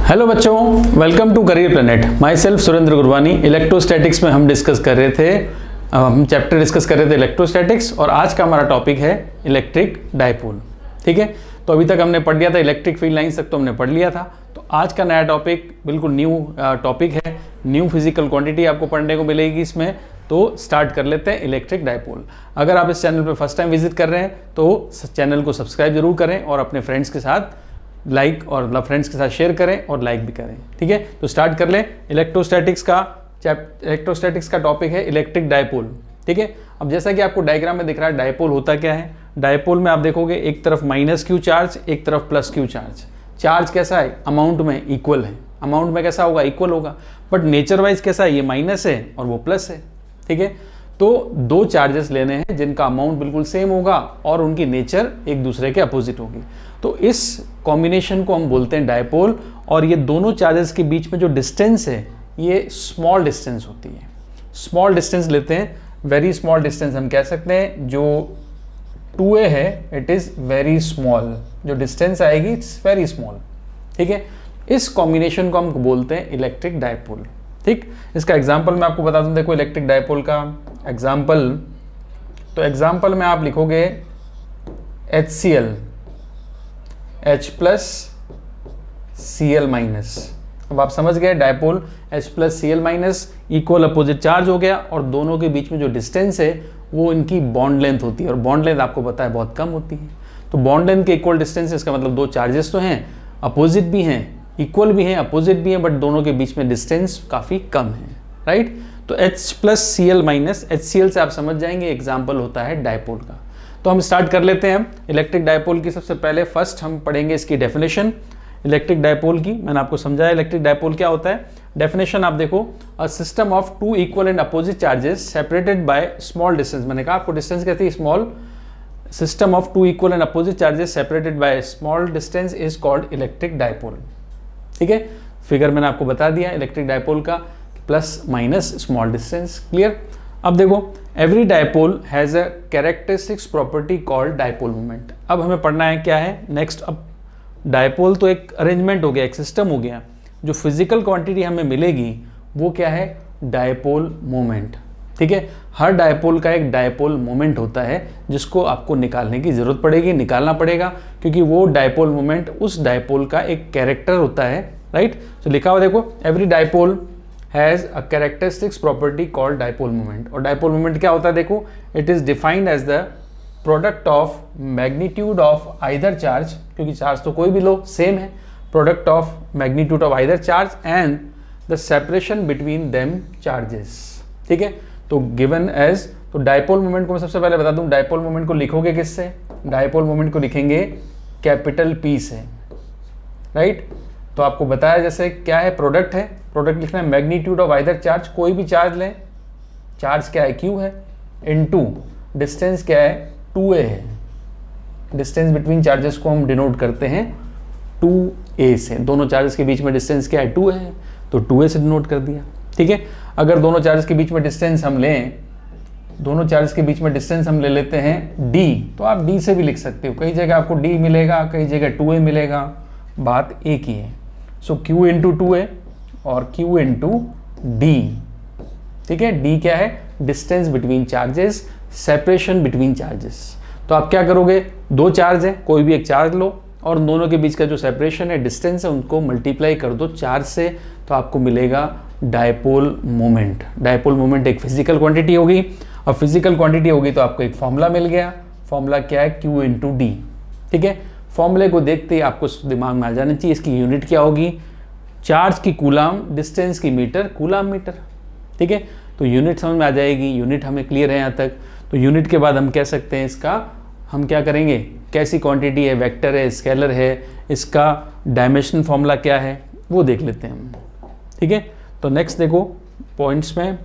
Hello बच्चों, welcome to career planet. Myself Surendra Gurwani. Electrostatics में हम चैप्टर डिस्कस कर रहे थे इलेक्ट्रोस्टैटिक्स, और आज का हमारा टॉपिक है इलेक्ट्रिक डायपोल। ठीक है, तो अभी तक हमने पढ़ लिया था इलेक्ट्रिक फील्ड लाइंस तक तो हमने पढ़ लिया था। तो आज का नया टॉपिक बिल्कुल न्यू टॉपिक है, न्यू फिजिकल क्वांटिटी आपको पढ़ने को मिलेगी इसमें। तो स्टार्ट कर लेते हैं इलेक्ट्रिक डायपोल। अगर आप इस चैनल पर फर्स्ट टाइम विजिट कर रहे हैं तो चैनल को सब्सक्राइब जरूर करें और अपने फ्रेंड्स के साथ लाइक और फ्रेंड्स के साथ शेयर करें और लाइक भी करें। ठीक है, तो स्टार्ट कर लें। इलेक्ट्रोस्टैटिक्स का टॉपिक है इलेक्ट्रिक डायपोल। ठीक है, अब जैसा कि आपको डायग्राम में दिख रहा है डायपोल होता क्या है। डायपोल में आप देखोगे एक तरफ माइनस क्यू चार्ज, एक तरफ प्लस क्यू चार्ज। चार्ज कैसा है, अमाउंट में इक्वल है, अमाउंट में कैसा होगा, इक्वल होगा, बट नेचर वाइज कैसा है, ये माइनस है और वो प्लस है। ठीक है, तो दो चार्जेस लेने हैं जिनका अमाउंट बिल्कुल सेम होगा और उनकी नेचर एक दूसरे के अपोजिट होगी। तो इस कॉम्बिनेशन को हम बोलते हैं डायपोल। और ये दोनों चार्जेस के बीच में जो डिस्टेंस है ये स्मॉल डिस्टेंस होती है। स्मॉल डिस्टेंस लेते हैं, वेरी स्मॉल डिस्टेंस हम कह सकते हैं। जो 2a है इट इज़ वेरी स्मॉल, जो डिस्टेंस आएगी इट्स वेरी स्मॉल। ठीक है, इस कॉम्बिनेशन को हम बोलते हैं इलेक्ट्रिक डायपोल। ठीक, इसका एग्जाम्पल मैं आपको बता दूं। देखो इलेक्ट्रिक डायपोल का एग्जाम्पल, तो एग्जाम्पल में आप लिखोगे HCl, H plus Cl minus. अब आप समझ गए dipole H plus Cl minus equal opposite charge हो गया, और दोनों के बीच में जो डिस्टेंस है वो इनकी बॉन्ड लेंथ होती है, और बॉन्ड लेंथ आपको पता है बहुत कम होती है। तो बॉन्ड लेंथ के इक्वल डिस्टेंस, इसका मतलब दो चार्जेस तो हैं, अपोजिट भी हैं, इक्वल भी हैं, अपोजिट भी हैं, बट दोनों के बीच में डिस्टेंस काफ़ी कम है। राइट, तो H plus Cl minus, HCl से आप समझ जाएंगे एग्जाम्पल होता है डायपोल का। तो हम स्टार्ट कर लेते हैं इलेक्ट्रिक डायपोल की। सबसे पहले फर्स्ट हम पढ़ेंगे इसकी डेफिनेशन इलेक्ट्रिक डायपोल की। मैंने आपको समझाया इलेक्ट्रिक डायपोल क्या होता है। डेफिनेशन आप देखो, a system of two equal and opposite charges separated by small distance. मैंने कहा आपको डिस्टेंस कहती है small. System of two equal and opposite charges separated by small distance is called electric dipole. ठीक है, फिगर मैंने आपको बता दिया इलेक्ट्रिक डायपोल का, plus minus small distance. Clear. अब देखो, every dipole has a characteristics property called dipole moment. अब हमें पढ़ना है क्या है नेक्स्ट। अब डायपोल तो एक अरेंजमेंट हो गया, एक सिस्टम हो गया। जो फिजिकल क्वांटिटी हमें मिलेगी वो क्या है, डायपोल मोमेंट। ठीक है, हर डायपोल का एक डायपोल मोमेंट होता है जिसको आपको निकालने की जरूरत पड़ेगी, निकालना पड़ेगा, क्योंकि वो डायपोल मोमेंट उस डायपोल का एक कैरेक्टर होता है। राइट, तो लिखा हुआ देखो, every dipole has a characteristics property called dipole moment. और डायपोल मोमेंट क्या होता है देखो, it is defined as the product of magnitude of either charge, क्योंकि चार्ज तो कोई भी लो सेम है, product of magnitude of either charge and the separation between them charges. ठीक है, तो गिवन एज, तो डायपोल मोमेंट को मैं सबसे पहले बता दूं, डायपोल मोमेंट को लिखोगे किससे, डायपोल मोमेंट को लिखेंगे कैपिटल P से। राइट, तो आपको बताया जैसे क्या है, प्रोडक्ट है, प्रोडक्ट लिखना है मैग्नीट्यूड ऑफ आइदर चार्ज, कोई भी चार्ज लें, चार्ज क्या है Q है, इनटू डिस्टेंस क्या है 2a है। डिस्टेंस बिटवीन चार्जेस को हम डिनोट करते हैं 2a से। दोनों चार्जेस के बीच में डिस्टेंस क्या है 2a है, तो 2a से डिनोट कर दिया। ठीक है, अगर दोनों चार्जेस के बीच में डिस्टेंस हम लें, दोनों चार्जेस के बीच में डिस्टेंस हम ले लेते हैं d, तो आप d से भी लिख सकते हो। कई जगह आपको d मिलेगा, कई जगह 2a मिलेगा, बात एक ही है। सो Q इंटू 2a और Q इंटू d। ठीक है, d क्या है, distance between charges, separation between charges. तो आप क्या करोगे, दो चार्ज है, कोई भी एक चार्ज लो और दोनों के बीच का जो सेपरेशन है, डिस्टेंस है, उनको मल्टीप्लाई कर दो चार्ज से, तो आपको मिलेगा डायपोल मोमेंट। डायपोल मोमेंट एक फिजिकल क्वांटिटी होगी, और फिजिकल क्वांटिटी होगी तो आपको एक फॉर्मूला मिल गया। फॉर्मूला क्या है, Q इंटू डी। ठीक है, फॉर्मूले को देखते ही आपको दिमाग में आ जाना चाहिए इसकी यूनिट क्या होगी, चार्ज की कूलाम, डिस्टेंस की मीटर, कूलाम मीटर। ठीक है, तो यूनिट समझ में आ जाएगी, यूनिट हमें क्लियर है यहाँ तक। तो यूनिट के बाद हम कह सकते हैं इसका, हम क्या करेंगे, कैसी क्वांटिटी है, वेक्टर है, स्केलर है, इसका डायमेंशन फॉर्मूला क्या है वो देख लेते हैं हम। ठीक है, तो नेक्स्ट देखो पॉइंट्स में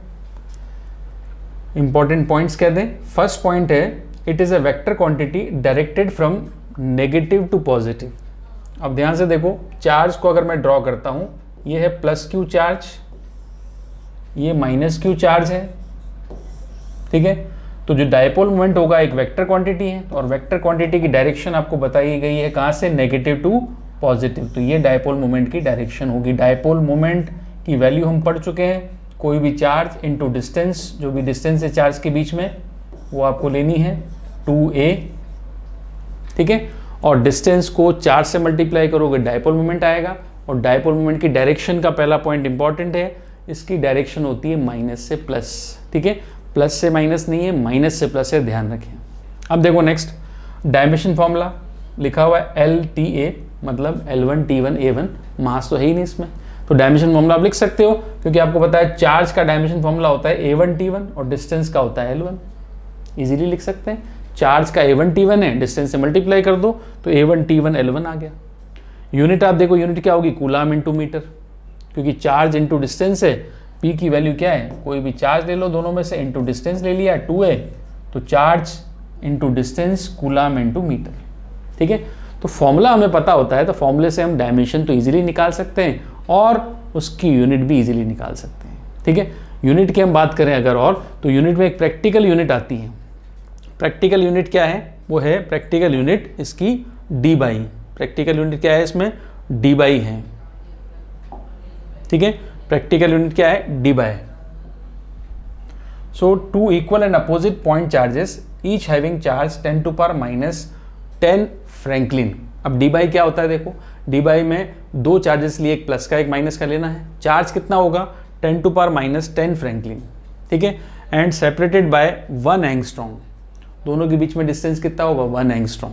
इंपॉर्टेंट पॉइंट्स कह दें। फर्स्ट पॉइंट है, it is a vector quantity directed from negative to positive. अब ध्यान से देखो, चार्ज को अगर मैं ड्रॉ करता हूं, ये है प्लस Q चार्ज, ये माइनस Q चार्ज है। ठीक है, तो जो डायपोल मोमेंट होगा एक वेक्टर क्वांटिटी है, और वेक्टर क्वांटिटी की डायरेक्शन आपको बताई गई है कहाँ से, नेगेटिव टू पॉजिटिव। तो ये डायपोल मोमेंट की डायरेक्शन होगी। डायपोल मोमेंट की वैल्यू हम पढ़ चुके हैं, कोई भी चार्ज इनटू डिस्टेंस, जो भी डिस्टेंस है चार्ज के बीच में वो आपको लेनी है 2a, ठीक है। और डिस्टेंस को 4 से मल्टीप्लाई करोगे डायपोल मोमेंट आएगा। और डायपोल मोमेंट की डायरेक्शन का पहला पॉइंट इंपॉर्टेंट है, इसकी डायरेक्शन होती है माइनस से प्लस, ठीक है। प्लस से माइनस नहीं है, माइनस से प्लस है, ध्यान रखें। अब देखो नेक्स्ट डायमेंशन फॉर्मूला लिखा हुआ है LTA, मतलब L1 T1 A1, मास तो है ही नहीं इसमें, तो डायमेंशन फॉर्मूला आप लिख सकते हो, क्योंकि आपको पता है चार्ज का डायमेंशन फॉर्मूला होता है A1 T1 और डिस्टेंस का होता है L1। इजीली लिख सकते हैं, चार्ज का A1 T1 है, डिस्टेंस से मल्टीप्लाई कर दो तो A1 T1 L1 आ गया। यूनिट आप देखो, यूनिट क्या होगी, कूलाम इंटू मीटर, क्योंकि चार्ज इंटू डिस्टेंस है। P की वैल्यू क्या है, कोई भी चार्ज ले लो दोनों में से, इंटू डिस्टेंस ले लिया 2a, तो charge into distance coulomb into metre, ठीक है। तो फॉर्मूला हमें पता होता है, तो फॉर्मूले से हम डायमेंशन तो इजीली निकाल सकते हैं और उसकी यूनिट भी इजीली निकाल सकते हैं, ठीक है। यूनिट की हम बात करें अगर और, तो यूनिट में एक प्रैक्टिकल यूनिट आती है। प्रैक्टिकल यूनिट क्या है, वो है प्रैक्टिकल यूनिट इसकी d बाई। प्रैक्टिकल यूनिट क्या है इसमें, d बाई है, ठीक है। प्रैक्टिकल यूनिट क्या है, d बाई। So two equal and opposite point charges each having charge 10⁻10 franklin. अब d बाई क्या होता है, देखो d बाई में दो चार्जेस लिए, एक प्लस का एक माइनस का लेना है। चार्ज कितना होगा, 10⁻10 फ्रैंकलिन, ठीक है। एंड सेपरेटेड बाय 1 एंगस्ट्रॉम, दोनों के बीच में डिस्टेंस कितना होगा, 1 एंगस्ट्रॉम,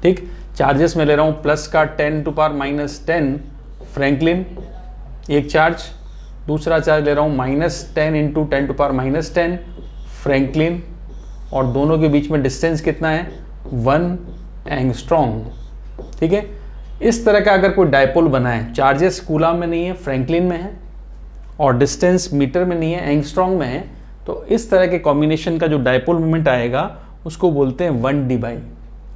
ठीक। चार्जेस में ले रहा हूँ प्लस का 10⁻10 फ्रैंकलिन एक चार्ज, दूसरा चार्ज ले रहा हूँ -10 इंटू 10⁻10 फ्रैंकलिन, और दोनों के बीच में डिस्टेंस कितना है, 1 एंगस्ट्रॉम, ठीक है। इस तरह का अगर कोई डायपोल बना है, चार्जेस कूलाम में नहीं है, फ्रैंकलिन में है, और डिस्टेंस मीटर में नहीं है, एंगस्ट्रॉम में है, तो इस तरह के कॉम्बिनेशन का जो डायपोल मोमेंट आएगा उसको बोलते हैं 1d बाई।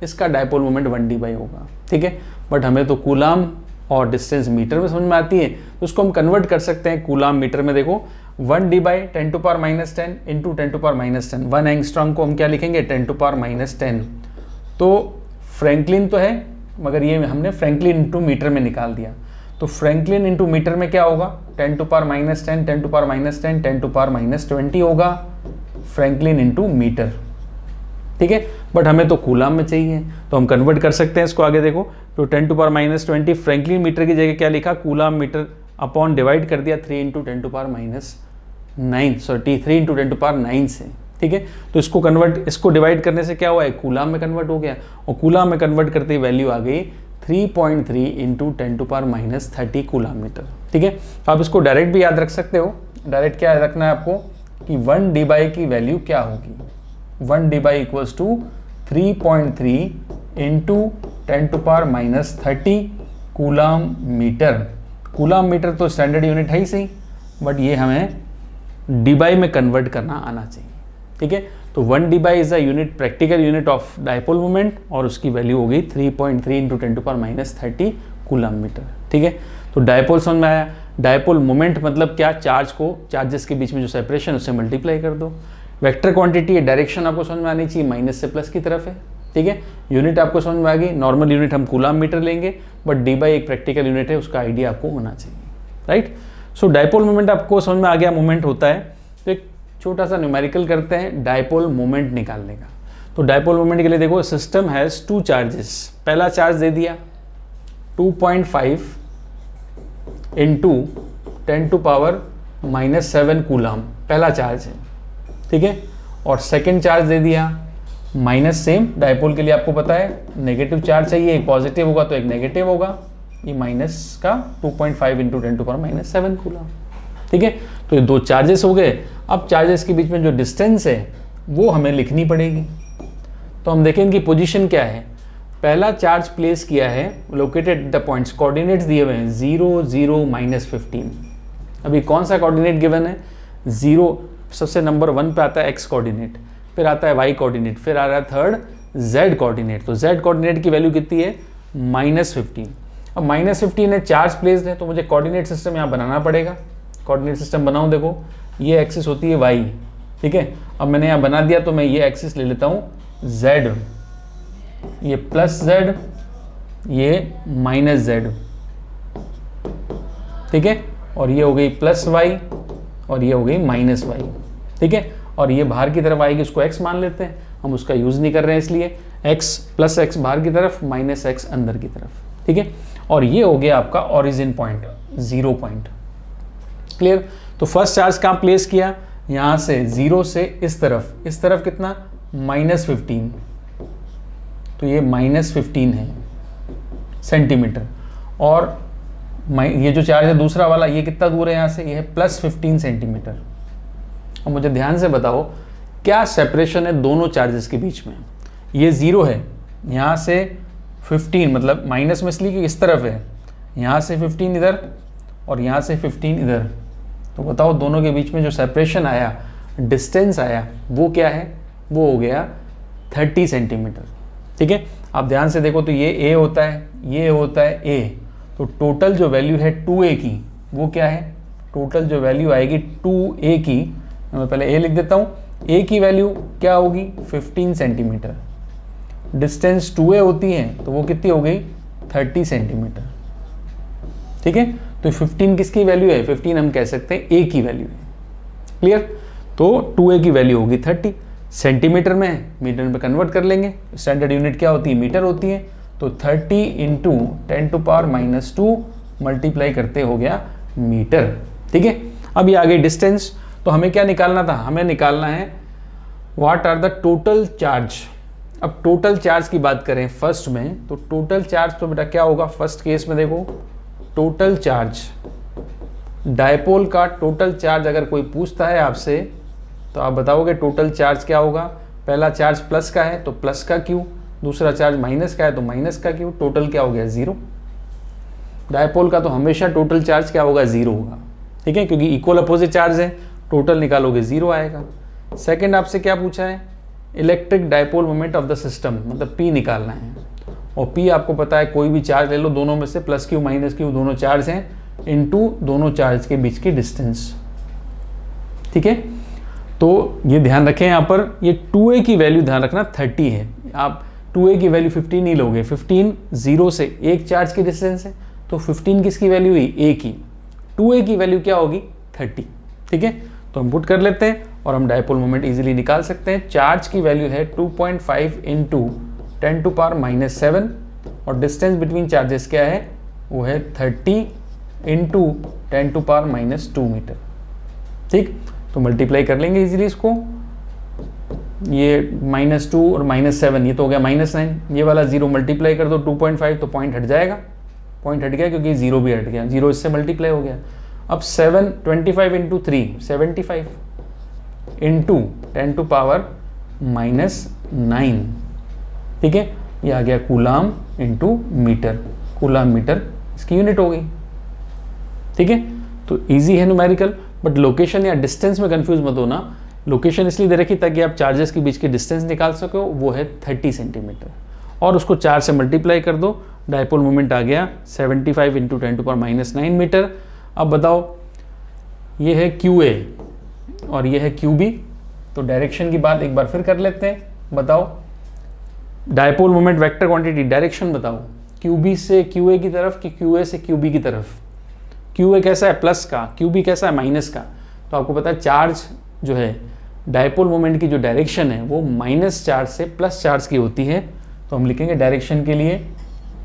इसका डायपोल मोमेंट 1d बाई होगा, ठीक है। बट हमें तो कूलाम और डिस्टेंस मीटर में समझ में आती है, तो उसको हम कन्वर्ट कर सकते हैं कूलाम मीटर में। देखो 1d बाई 10⁻10 इंटू 10⁻10, 1 एंगस्ट्रॉम को हम क्या लिखेंगे, 10⁻10। तो फ्रैंकलिन तो है, मगर ये हमने फ्रैंकलिन इंटू मीटर में निकाल दिया, तो फ्रैंकलिन इंटू मीटर में क्या होगा, 10⁻10 10⁻10 10⁻20 होगा फ्रैंकलिन इंटू मीटर, ठीक है। बट हमें तो कूलाम में चाहिए, तो हम कन्वर्ट कर सकते हैं इसको। आगे देखो, तो 10⁻20 फ्रैंकलिन मीटर की जगह क्या लिखा, कूलाम मीटर, अपॉन डिवाइड कर दिया 3 इंटू 10⁻9 से, ठीक है। तो इसको डिवाइड करने से क्या हुआ है, कूलाम में कन्वर्ट हो गया, और कूलाम में कन्वर्ट करते ही वैल्यू आ गई 3.3 इंटू 10⁻30 कूलाम मीटर, ठीक है। तो आप इसको डायरेक्ट भी याद रख सकते हो। डायरेक्ट क्या याद रखना है आपको, कि 1d बाई की वैल्यू क्या होगी, 1d बाई equals to 3.3 into 10⁻30 coulomb metre. Coulomb metre तो स्टैंडर्ड यूनिट है ही सही, बट ये हमें d बाई में कन्वर्ट करना आना चाहिए, ठीक है। तो 1d by is a unit, practical unit of dipole moment, और उसकी वैल्यू हो गई 3.3 इंटू 10⁻30 कूलाम मीटर, ठीक है। तो डायपोल समझ में आया। डायपोल मोमेंट मतलब क्या, चार्ज को, चार्जेस के बीच में जो सेपरेशन उससे मल्टीप्लाई कर दो। वेक्टर क्वांटिटी है, डायरेक्शन आपको समझ में आनी चाहिए, माइनस से प्लस की तरफ है, ठीक है। यूनिट आपको समझ में आ गई, नॉर्मल यूनिट हम कूलाम मीटर लेंगे, बट d बाई एक प्रैक्टिकल यूनिट है, उसका आइडिया आपको होना चाहिए, राइट। सो डायपोल मोमेंट आपको समझ में आ गया, मोमेंट होता है। तो एक छोटा सा न्यूमेरिकल करते हैं डायपोल मोमेंट निकालने का। तो डायपोल मोमेंट के लिए देखो, सिस्टम हैज़ 2 चार्जेस, पहला चार्ज दे दिया 2.5 इंटू 10⁻7 कूलाम, पहला चार्ज है, ठीक है। और सेकेंड चार्ज दे दिया माइनस, सेम डायपोल के लिए आपको पता है नेगेटिव चार्ज चाहिए, एक पॉजिटिव होगा तो एक नेगेटिव होगा, ये माइनस का 2.5 इंटू 10⁻7 कूलाम, ठीक है। तो ये 2 चार्जेस हो गए। अब चार्जेस के बीच में जो डिस्टेंस है वो हमें लिखनी पड़ेगी। तो हम देखें इनकी पोजीशन क्या है। पहला चार्ज प्लेस किया है लोकेटेड द पॉइंट्स, कोऑर्डिनेट्स दिए हुए हैं 0 0 -15। अभी कौन सा कोऑर्डिनेट गिवन है, 0 सबसे नंबर 1 पे आता है x कोऑर्डिनेट, फिर आता है y कोऑर्डिनेट, फिर आ रहा है थर्ड z कोऑर्डिनेट। तो z कोऑर्डिनेट की वैल्यू कितनी है, -15। अब -15 है, चार्ज प्लेस्ड है, तो मुझे कोऑर्डिनेट सिस्टम यहाँ बनाना पड़ेगा। कोऑर्डिनेट सिस्टम बनाऊँ, देखो ये एक्सिस होती है y, ठीक है। अब मैंने यहाँ बना दिया, तो मैं ये एक्सिस ले लेता हूँ z, ये प्लस z, ये माइनस जेड, ठीक है, और ये हो गई प्लस वाई और ये हो गई माइनस वाई, ठीक है, और ये बाहर की तरफ आएगी, उसको x मान लेते हैं, हम उसका यूज़ नहीं कर रहे हैं इसलिए x प्लस एक्स बाहर की तरफ माइनस एक्स अंदर की तरफ, ठीक है, और ये हो गया आपका ओरिजिन पॉइंट, 0 पॉइंट। क्लियर। तो फर्स्ट चार्ज कहाँ प्लेस किया, यहाँ से 0 से इस तरफ कितना, -15, तो ये -15 है सेंटीमीटर, और ये जो चार्ज है दूसरा वाला, ये कितना दूर है यहाँ से, ये है +15 सेंटीमीटर। अब मुझे ध्यान से बताओ क्या सेपरेशन है दोनों चार्जेस के बीच में। ये 0 है, यहाँ से 15, मतलब माइनस में इसलिए कि इस तरफ है, यहाँ से 15 इधर और यहाँ से 15 इधर, तो बताओ दोनों के बीच में जो सेपरेशन आया, डिस्टेंस आया, वो क्या है, वो हो गया 30 सेंटीमीटर, ठीक है। आप ध्यान से देखो तो ये A होता है, ये होता है A, तो टोटल जो वैल्यू है 2A की, वो क्या है, टोटल जो वैल्यू आएगी 2A की, मैं पहले A लिख देता हूँ, A की वैल्यू क्या होगी 15 सेंटीमीटर, डिस्टेंस 2A होती है तो वो कितनी हो गई 30 सेंटीमीटर, ठीक है। तो 15 किसकी वैल्यू है, 15 हम कह सकते हैं A की वैल्यू है। क्लियर। तो 2A की वैल्यू होगी 30, सेंटीमीटर में है, मीटर में कन्वर्ट कर लेंगे, स्टैंडर्ड यूनिट क्या होती है, मीटर होती है, तो 30 इंटू 10⁻⁻2 मल्टीप्लाई करते हो गया मीटर, ठीक है। अब ये आ गई डिस्टेंस, तो हमें क्या निकालना था, हमें निकालना है what are the total charge. अब टोटल चार्ज की बात करें फर्स्ट में, तो टोटल चार्ज तो बेटा क्या होगा, फर्स्ट केस में देखो टोटल चार्ज, डायपोल का टोटल चार्ज अगर कोई पूछता है आपसे तो आप बताओगे टोटल चार्ज क्या होगा, पहला चार्ज प्लस का है तो प्लस का क्यू, दूसरा चार्ज माइनस का है तो माइनस का क्यू, टोटल क्या हो गया 0। डायपोल का तो हमेशा टोटल चार्ज क्या होगा 0 होगा, ठीक है, क्योंकि इक्वल अपोजिट चार्ज है, टोटल निकालोगे 0 आएगा। सेकंड आपसे क्या पूछा है, electric dipole moment of the system, मतलब P निकालना है, और P आपको पता है कोई भी चार्ज ले लो, दोनों में से प्लस क्यू माइनस क्यू दोनों चार्ज हैं, इनटू दोनों चार्ज के बीच की डिस्टेंस, ठीक है। तो ये ध्यान रखें यहाँ पर, ये 2A की वैल्यू ध्यान रखना 30 है, आप 2A की वैल्यू 15 नहीं लोगे, 15 0 से एक चार्ज की डिस्टेंस है, तो 15 किसकी वैल्यू हुई A की, 2A की वैल्यू क्या होगी 30, ठीक है। तो हम पुट कर लेते हैं और हम डायपोल मोमेंट इजीली निकाल सकते हैं। चार्ज की वैल्यू है 2.5 इंटू 10⁻⁻7 और डिस्टेंस बिटवीन चार्जेस क्या है, वो है 30 इंटू 10⁻⁻2 मीटर, ठीक। तो मल्टीप्लाई कर लेंगे इजीली इसको, ये -2 और -7, ये तो हो गया -9, ये वाला 0 मल्टीप्लाई कर दो 2.5 तो पॉइंट हट जाएगा, पॉइंट हट गया क्योंकि 0 भी हट गया, 0 इससे मल्टीप्लाई हो गया। अब 25 इंटू 3 75 इंटू 10⁻⁻9, ठीक है, ये आ गया coulomb into metre, coulomb metre इसकी यूनिट हो गई, ठीक है। तो इजी है न्यूमेरिकल, बट लोकेशन या डिस्टेंस में कंफ्यूज मत होना, लोकेशन इसलिए दे रखी ताकि आप चार्जेस के बीच की डिस्टेंस निकाल सको, वो है 30 सेंटीमीटर, और उसको 4 से मल्टीप्लाई कर दो, डायपोल मोमेंट आ गया 75 इंटू 10⁻⁹ मीटर। अब बताओ ये है QA और ये है QB, तो डायरेक्शन की बात एक बार फिर कर लेते हैं, बताओ dipole moment vector quantity, direction बताओ, QB से QA की तरफ कि QA से QB की तरफ, QA कैसा है प्लस का, QB कैसा है माइनस का, तो आपको पता है चार्ज जो है डायपोल मोमेंट की जो डायरेक्शन है वो माइनस चार्ज से प्लस चार्ज की होती है, तो हम लिखेंगे डायरेक्शन के लिए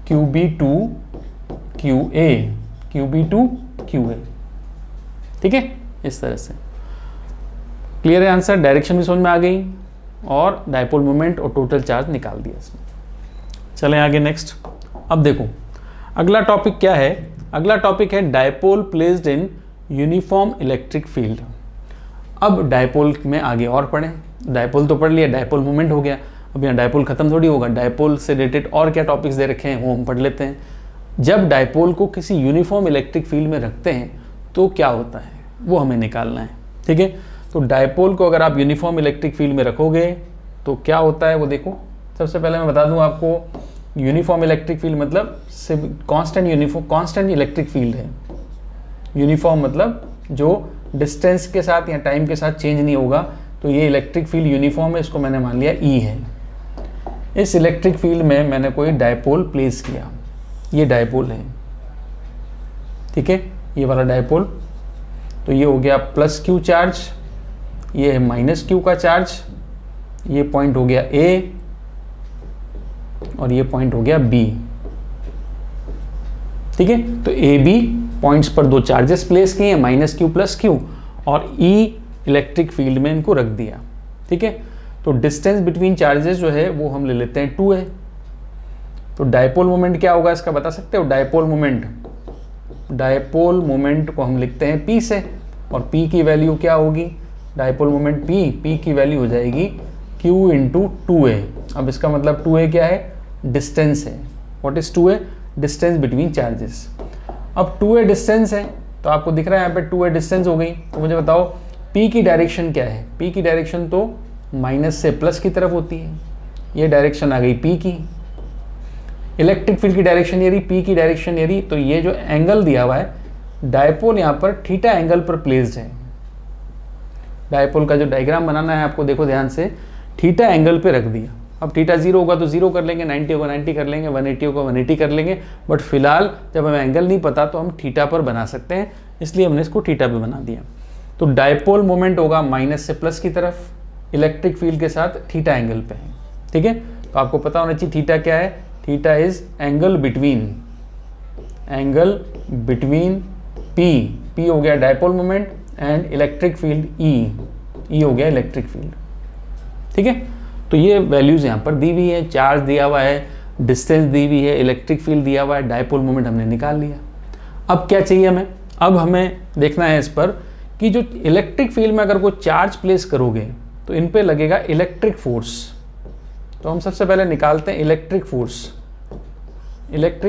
QB to QA, QB to QA, ठीक है, इस तरह से। क्लियर है आंसर, डायरेक्शन भी समझ में आ गई और डायपोल मोमेंट और टोटल चार्ज निकाल दिया इसमें। चलें आगे नेक्स्ट। अब देखो अगला टॉपिक क्या है, अगला टॉपिक है dipole placed in uniform electric field. अब डायपोल में आगे और पढ़ें, डायपोल तो पढ़ लिया, डायपोल मोमेंट हो गया, अब यहाँ डायपोल खत्म थोड़ी होगा, डायपोल से रिलेटेड और क्या टॉपिक्स दे रखे हैं वो हम पढ़ लेते हैं। जब डायपोल को किसी यूनिफॉर्म इलेक्ट्रिक फील्ड में रखते हैं तो क्या होता है वो हमें निकालना है, ठीक है। तो डायपोल को अगर आप यूनिफॉर्म इलेक्ट्रिक फील्ड में रखोगे तो क्या होता है वो देखो। सबसे पहले मैं बता दूं आपको, यूनिफॉर्म इलेक्ट्रिक फील्ड मतलब कांस्टेंट इलेक्ट्रिक फील्ड है। यूनिफॉर्म मतलब जो डिस्टेंस के साथ या टाइम के साथ चेंज नहीं होगा, तो ये इलेक्ट्रिक फील्ड यूनिफॉर्म है, इसको मैंने मान लिया E है। इस इलेक्ट्रिक फील्ड में मैंने कोई डायपोल प्लेस किया, ये डायपोल है, ठीक है, ये वाला डायपोल। तो ये हो गया प्लस क्यू चार्ज, ये है माइनस क्यू का चार्ज, ये पॉइंट हो गया ए और ये पॉइंट हो गया बी, ठीक है। तो ए बी पॉइंट्स पर दो चार्जेस प्लेस किए हैं, माइनस क्यू प्लस क्यू, और ई इलेक्ट्रिक फील्ड में इनको रख दिया, ठीक है। तो डिस्टेंस बिटवीन चार्जेस जो है वो हम ले लेते हैं 2 है। तो डायपोल मोमेंट क्या होगा इसका बता सकते हो? डायपोल मोमेंट को हम लिखते हैं P से, और P की वैल्यू क्या होगी? डायपोल मोमेंट P की वैल्यू हो जाएगी Q इंटू 2A। अब इसका मतलब 2A क्या है? डिस्टेंस है। What is 2A? Distance between charges. अब 2A डिस्टेंस है तो आपको दिख रहा है यहाँ पे 2A डिस्टेंस हो गई। तो मुझे बताओ P की डायरेक्शन क्या है? P की डायरेक्शन तो माइनस से प्लस की तरफ होती है, ये डायरेक्शन आ गई P की। इलेक्ट्रिक फील्ड की डायरेक्शन ये रही, P की डायरेक्शन ये रही। तो ये जो एंगल दिया हुआ है, डायपोल यहाँ पर थीटा एंगल पर प्लेस्ड है। डायपोल का जो डायग्राम बनाना है आपको, देखो ध्यान से, थीटा एंगल पे रख दिया। अब थीटा 0 होगा तो 0 कर लेंगे, 90 होगा 90 कर लेंगे, 180 होगा 180 कर लेंगे। बट फिलहाल जब हमें एंगल नहीं पता तो हम थीटा पर बना सकते हैं, इसलिए हमने इसको थीटा पे बना दिया। तो डायपोल मोमेंट होगा माइनस से प्लस की तरफ, इलेक्ट्रिक फील्ड के साथ थीटा एंगल पे है, ठीक है। तो आपको पता होना चाहिए थीटा क्या है? Theta is angle between P हो गया dipole moment and electric field E हो गया इलेक्ट्रिक फील्ड, ठीक है। तो ये वैल्यूज यहाँ पर दी हुई है, चार्ज दिया हुआ है, डिस्टेंस दी हुई है, इलेक्ट्रिक फील्ड दिया हुआ है, डायपोल मोमेंट हमने निकाल लिया। अब क्या चाहिए हमें? अब हमें देखना है इस पर कि जो इलेक्ट्रिक फील्ड में अगर कोई चार्ज प्लेस करोगे तो इन पे लगेगा इलेक्ट्रिक फोर्स। तो हम सबसे पहले निकालते हैं इलेक्ट्रिक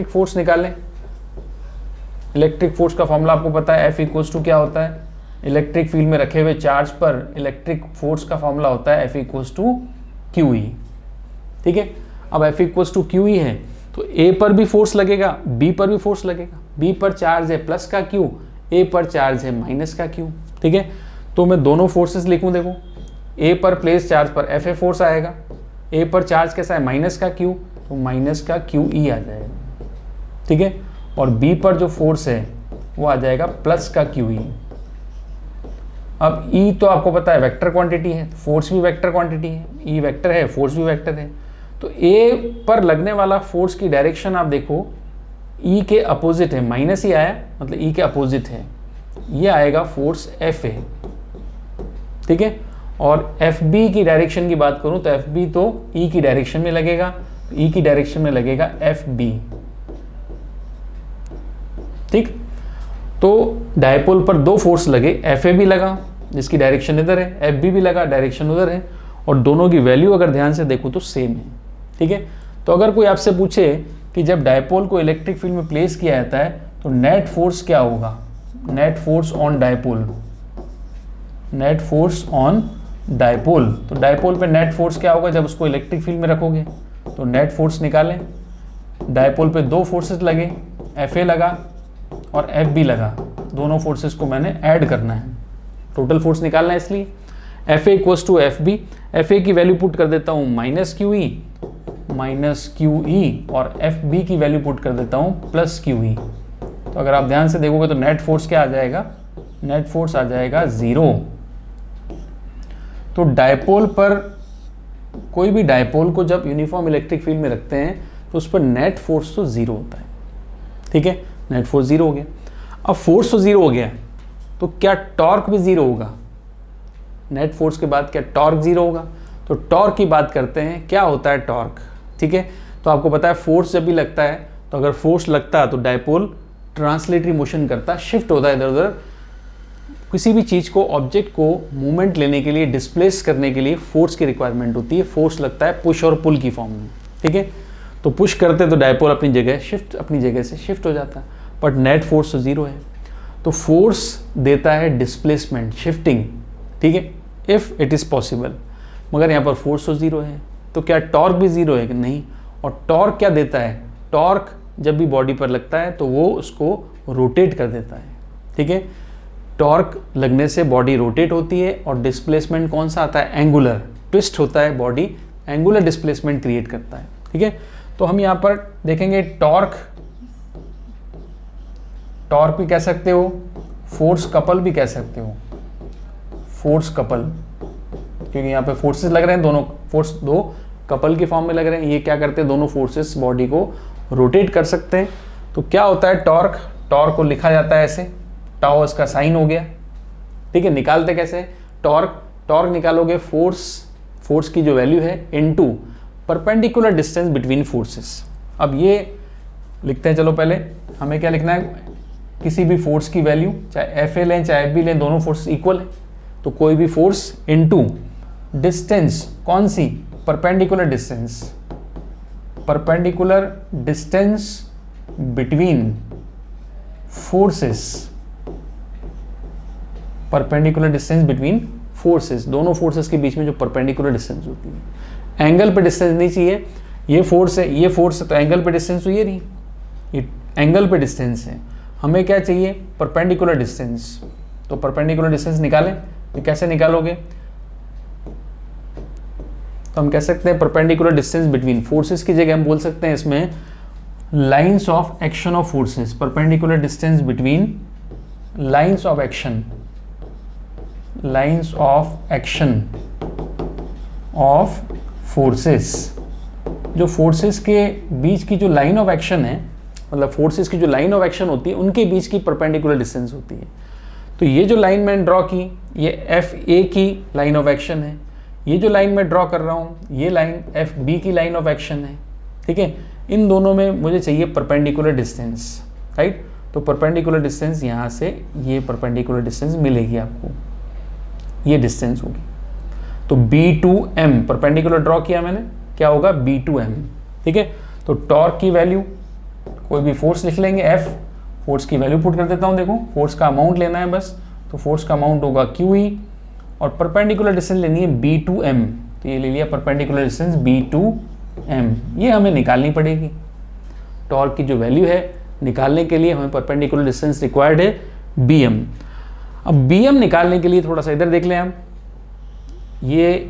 फोर्स निकालें। इलेक्ट्रिक फोर्स का फॉर्मूला आपको पता है, F इक्वल्स टू क्या होता है? इलेक्ट्रिक फील्ड में रखे हुए चार्ज पर इलेक्ट्रिक फोर्स का फॉर्मूला होता है F इक्वल्स टू QE, ठीक है। अब F इक्वल्स टू QE है तो A पर भी फोर्स लगेगा, B पर भी फोर्स लगेगा। B पर चार्ज है प्लस का Q, A पर चार्ज है माइनस का Q, ठीक है। तो मैं दोनों फोर्सेस लिखूं, देखो A पर प्लेस चार्ज पर FA फोर्स आएगा, A पर चार्ज कैसा है? माइनस का Q, तो माइनस का QE आ जाएगा, ठीक है। और B पर जो फोर्स है वो आ जाएगा प्लस का QE। अब E तो आपको पता है वेक्टर क्वांटिटी है, फोर्स भी वेक्टर क्वांटिटी है, E वेक्टर है, फोर्स भी वेक्टर है। तो A पर लगने वाला फोर्स की डायरेक्शन आप देखो E के अपोजिट है, माइनस ही आया मतलब E के अपोजिट है, ये आएगा फोर्स FA, ठीक है। और FB की डायरेक्शन की बात करूं तो FB तो E की डायरेक्शन में लगेगा, E की डायरेक्शन में लगेगा FB, ठीक। तो डायपोल पर दो फोर्स लगे, FA भी लगा जिसकी डायरेक्शन इधर है, FB भी लगा डायरेक्शन उधर है, और दोनों की वैल्यू अगर ध्यान से देखो तो सेम है, ठीक है। तो अगर कोई आपसे पूछे कि जब डायपोल को इलेक्ट्रिक फील्ड में प्लेस किया जाता है तो नेट फोर्स क्या होगा? नेट फोर्स ऑन डायपोल, तो डायपोल पे नेट फोर्स क्या होगा जब उसको इलेक्ट्रिक फील्ड में रखोगे? तो नेट फोर्स निकालें। डायपोल पे दो फोर्सेस लगे, FA लगा और FB लगा, दोनों फोर्सेस को मैंने ऐड करना है, टोटल फोर्स निकालना है, इसलिए FA equals to FB। FA की वैल्यू पुट कर देता हूँ माइनस QE और FB की वैल्यू पुट कर देता हूँ प्लस QE। तो अगर आप ध्यान से देखोगे तो नेट फोर्स क्या आ जाएगा? नेट फोर्स आ जाएगा 0। तो डायपोल पर, कोई भी डायपोल को जब यूनिफॉर्म इलेक्ट्रिक फील्ड में रखते हैं तो उस पर नेट फोर्स तो 0 होता है, ठीक है। नेट फोर्स 0 हो गया। अब फोर्स तो 0 हो गया तो क्या टॉर्क भी 0 होगा? नेट फोर्स के बाद क्या टॉर्क 0 होगा? तो टॉर्क की बात करते हैं, क्या होता है टॉर्क, ठीक है। तो आपको पता है फोर्स जब भी लगता है तो अगर फोर्स लगता है तो डायपोल ट्रांसलेटरी मोशन करता है, शिफ्ट होता है इधर उधर। किसी भी चीज़ को, ऑब्जेक्ट को मूवमेंट लेने के लिए, डिस्प्लेस करने के लिए फोर्स की रिक्वायरमेंट होती है। फोर्स लगता है पुश और पुल की फॉर्म में, ठीक है। तो पुश करते तो डायपोल अपनी जगह से शिफ्ट हो जाता है, बट नेट फोर्स तो 0 है। तो फोर्स देता है डिस्प्लेसमेंट, शिफ्टिंग, ठीक है, इफ़ इट इज़ पॉसिबल। मगर यहाँ पर फोर्स तो 0 है, तो क्या टॉर्क भी 0 है कि नहीं? और टॉर्क क्या देता है? टॉर्क जब भी बॉडी पर लगता है तो वो उसको रोटेट कर देता है, ठीक है। टॉर्क लगने से बॉडी रोटेट होती है और डिस्प्लेसमेंट कौन सा आता है? एंगुलर, ट्विस्ट होता है बॉडी, एंगुलर डिस्प्लेसमेंट क्रिएट करता है, ठीक है। तो हम यहाँ पर देखेंगे टॉर्क टॉर्क भी कह सकते हो, फोर्स कपल भी कह सकते हो, फोर्स कपल, क्योंकि यहाँ पे फोर्सेस लग रहे हैं, दोनों फोर्स दो कपल के फॉर्म में लग रहे हैं। ये क्या करते हैं, दोनों फोर्सेस बॉडी को रोटेट कर सकते हैं। तो क्या होता है टॉर्क, टॉर्क को लिखा जाता है ऐसे, टाउ इसका साइन हो गया, ठीक है। निकालते कैसे टॉर्क, टॉर्क निकालोगे फोर्स, फोर्स की जो वैल्यू है into perpendicular distance between forces. अब ये लिखते हैं, चलो पहले हमें क्या लिखना है, किसी भी फोर्स की वैल्यू, चाहे एफ ए लें चाहे एफ बी लें, दोनों फोर्स इक्वल है। तो कोई भी फोर्स इनटू डिस्टेंस, कौन सी, perpendicular distance, perpendicular distance between forces, perpendicular distance between forces, दोनों फोर्सेस के बीच में जो परपेंडिकुलर डिस्टेंस होती है। एंगल पे डिस्टेंस नहीं चाहिए, ये फोर्स है, ये फोर्स है, तो एंगल पे डिस्टेंस तो ये नहीं, ये एंगल पे डिस्टेंस है। हमें क्या चाहिए, परपेंडिकुलर डिस्टेंस। तो परपेंडिकुलर डिस्टेंस निकालें, तो कैसे निकालोगे, तो हम कह सकते हैं परपेंडिकुलर डिस्टेंस बिटवीन फोर्सेस की जगह हम बोल सकते हैं इसमें lines of action of forces, perpendicular distance between lines of action, lines of action of forces. जो फोर्सेस के बीच की जो लाइन ऑफ एक्शन है, मतलब फोर्सेस की जो लाइन ऑफ एक्शन होती है उनके बीच की परपेंडिकुलर डिस्टेंस होती है। तो ये जो लाइन मैंने ड्रॉ की, ये एफ ए की लाइन ऑफ एक्शन है, ये जो लाइन मैं ड्रॉ कर रहा हूँ ये लाइन एफ बी की लाइन ऑफ एक्शन है, ठीक है। इन दोनों में मुझे चाहिए परपेंडिकुलर डिस्टेंस, राइट। तो परपेंडिकुलर डिस्टेंस यहाँ से ये परपेंडिकुलर डिस्टेंस मिलेगी आपको, ये डिस्टेंस होगी। तो B2M परपेंडिकुलर ड्रॉ किया मैंने, क्या होगा B2M, ठीक है। तो टॉर्क की वैल्यू, कोई भी फोर्स लिख लेंगे F, फोर्स की वैल्यू पुट कर देता हूँ, देखो फोर्स का अमाउंट लेना है बस, तो फोर्स का अमाउंट होगा QE और परपेंडिकुलर डिस्टेंस लेनी है B2M, तो ये ले लिया परपेंडिकुलर डिस्टेंस B2M। ये हमें निकालनी पड़ेगी, टॉर्क की जो वैल्यू है निकालने के लिए हमें परपेंडिकुलर डिस्टेंस रिक्वायर्ड है BM। अब BM निकालने के लिए थोड़ा सा इधर देख लें हम, ये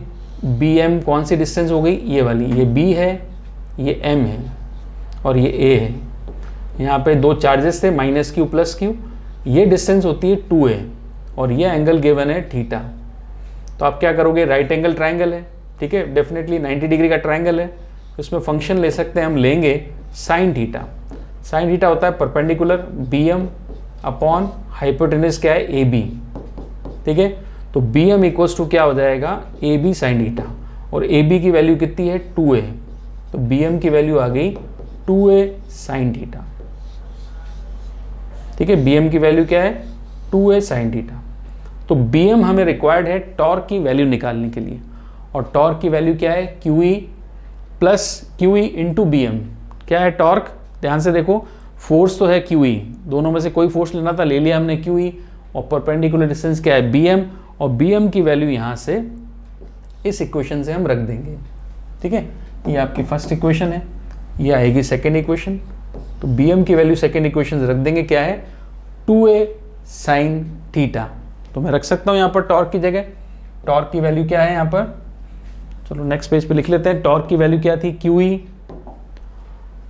BM कौन सी डिस्टेंस हो गई, ये वाली, ये B है, ये M है और ये A है। यहाँ पे दो चार्जेस थे -Q + Q, ये डिस्टेंस होती है 2A और ये एंगल गिवन है थीटा। तो आप क्या करोगे, राइट एंगल ट्राइंगल है, ठीक है, डेफिनेटली 90 डिग्री का ट्राइंगल है, तो इसमें फंक्शन ले सकते हैं हम, लेंगे साइन थीटा। साइन थीटा होता है परपेंडिकुलर BM अपॉन हाइपोटेनस क्या है AB, ठीक है। तो BM इक्वल्स टू क्या हो जाएगा, AB साइन थीटा, और AB की वैल्यू कितनी है 2A, तो BM की वैल्यू आ गई 2A साइन थीटा, ठीक है। BM की वैल्यू क्या है 2A साइन थीटा। तो BM हमें रिक्वायर्ड है टॉर्क की वैल्यू निकालने के लिए, और टॉर्क की वैल्यू क्या है QE + QE इंटू BM। क्या है टॉर्क, ध्यान से देखो, फोर्स तो है QE, दोनों में से कोई फोर्स लेना था, ले लिया हमने QE, और परपेंडिकुलर डिस्टेंस क्या है BM, और BM की वैल्यू यहाँ से इस इक्वेशन से हम रख देंगे, ठीक है। ये आपकी फर्स्ट इक्वेशन है, ये आएगी सेकेंड इक्वेशन। तो BM की वैल्यू सेकेंड इक्वेशन से रख देंगे, क्या है 2A साइन थीटा। तो मैं रख सकता हूँ यहाँ पर टॉर्क की जगह, टॉर्क की वैल्यू क्या है यहाँ पर, चलो नेक्स्ट पेज पे लिख लेते हैं। टॉर्क की वैल्यू क्या थी QE,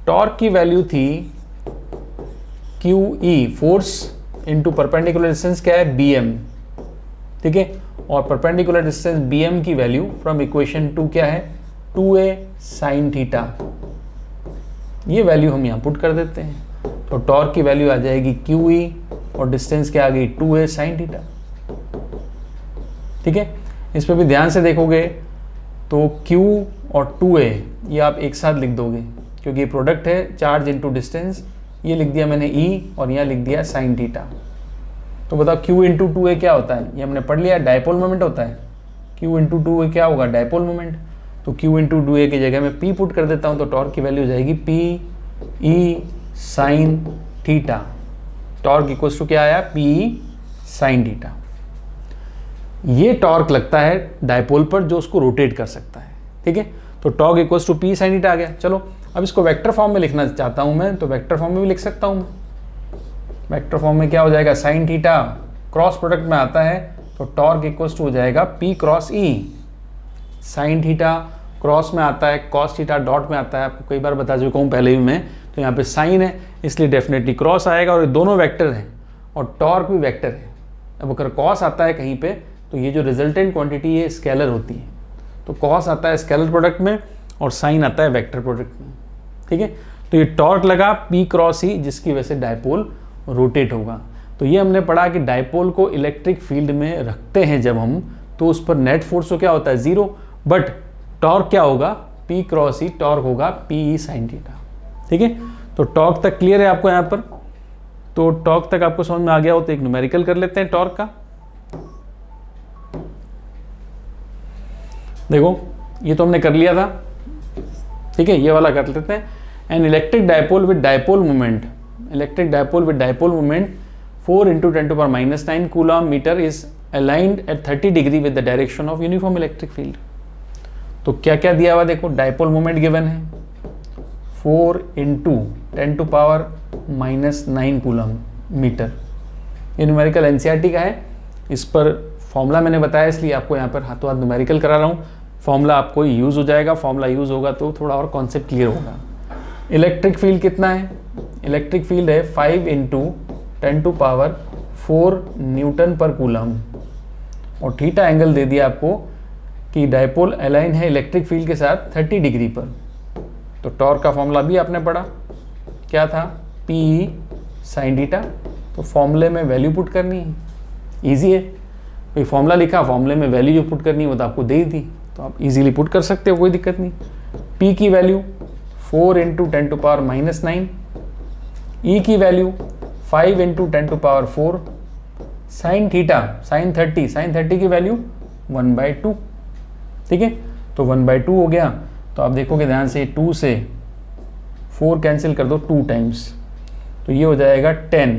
टॉर्क की वैल्यू थी QE force into perpendicular distance क्या है BM, ठीक है। और परपेंडिकुलर डिस्टेंस BM की वैल्यू फ्रॉम इक्वेशन 2 क्या है 2A साइन थीटा, ये वैल्यू हम यहाँ पुट कर देते हैं। तो टॉर्क की वैल्यू आ जाएगी QE और डिस्टेंस क्या आ गई 2A साइन थीटा, ठीक है। इस पर भी ध्यान से देखोगे तो Q और 2A ये आप एक साथ लिख दोगे, क्योंकि ये प्रोडक्ट है चार्ज इनटू डिस्टेंस, ये लिख दिया मैंने E और यहाँ लिख दिया साइन थीटा। तो बताओ Q इंटू 2A क्या होता है, ये हमने पढ़ लिया, डायपोल मोमेंट होता है। Q इंटू 2A क्या होगा, डायपोल मोमेंट। तो Q इंटू 2A की जगह मैं P पुट कर देता हूँ, तो टॉर्क की वैल्यू हो जाएगी PE sine theta. Torque equals to क्या आया PE साइन थीटा। ये टॉर्क लगता है डायपोल पर जो उसको रोटेट कर सकता है, ठीक है। तो torque equals to P sine theta आ गया। चलो अब इसको वेक्टर फॉर्म में लिखना चाहता हूँ मैं, तो वेक्टर फॉर्म में भी लिख सकता हूँ। वेक्टर फॉर्म में क्या हो जाएगा, साइन थीटा क्रॉस प्रोडक्ट में आता है, तो टॉर्क इक्वल्स टू हो जाएगा P cross E। Sine theta cross में आता है, कॉस थीटा डॉट में आता है, आपको कई बार बता चुका हूँ पहले भी मैं। तो यहाँ पे साइन है इसलिए डेफिनेटली क्रॉस आएगा, और ये दोनों वेक्टर हैं और टॉर्क भी वेक्टर है। अब अगर कॉस आता है कहीं पे तो ये जो रिजल्टेंट क्वांटिटी है स्केलर होती है, तो कॉस आता है स्केलर प्रोडक्ट में और साइन आता है वेक्टर प्रोडक्ट में। ठीक है, तो ये टॉर्क लगा P क्रॉस E जिसकी वजह से डायपोल रोटेट होगा। तो ये हमने पढ़ा कि डायपोल को इलेक्ट्रिक फील्ड में रखते हैं जब हम, तो उस पर नेट फोर्स तो क्या होता है 0, बट टॉर्क क्या होगा P क्रॉस E, टॉर्क होगा PE साइन थीटा। ठीक है, तो टॉर्क तक क्लियर है आपको यहाँ पर? तो टॉर्क तक आपको समझ में आ गया हो तो एक न्यूमेरिकल कर लेते हैं टॉर्क का। देखो ये तो हमने कर लिया था, ठीक है, ये वाला कर लेते हैं। An electric dipole with dipole moment, electric dipole with dipole moment 4 × 10⁻⁹ coulomb metre is aligned at 30 degree with the direction of uniform electric field. तो क्या क्या दिया हुआ देखो, डायपोल मोमेंट गिवन है 4 × 10⁻⁹ कूलम मीटर। ये न्यूमेरिकल एनसीईआरटी का है, इस पर फॉर्मूला मैंने बताया इसलिए आपको यहाँ पर हाथों हाथ न्यूमेरिकल करा रहा हूँ। फॉर्मूला आपको यूज़ हो जाएगा, फॉर्मूला यूज़ होगा तो थोड़ा और कॉन्सेप्ट क्लियर होगा। इलेक्ट्रिक फील्ड कितना है? इलेक्ट्रिक फील्ड है 5 × 10⁴ न्यूटन पर कूलम, और थीटा एंगल दे दिया आपको कि डायपोल अलाइन है इलेक्ट्रिक फील्ड के साथ 30 डिग्री पर। तो टॉर्क का फॉर्मूला भी आपने पढ़ा, क्या था? PE sine theta. तो फॉर्मूले में वैल्यू पुट करनी है, ईजी है भाई, फॉर्मूला लिखा, फॉर्मूले में वैल्यू जो पुट करनी है वो तो आपको दे ही दी, तो आप इजीली पुट कर सकते हो, कोई दिक्कत नहीं। P की वैल्यू 4 × 10⁻⁹, E की वैल्यू 5 × 10⁴, साइन थीटा साइन 30 की वैल्यू 1/2। ठीक है, तो 1/2 हो गया। तो आप देखोगे ध्यान से 2 से 4 कैंसिल कर दो 2 टाइम्स, तो ये हो जाएगा 10।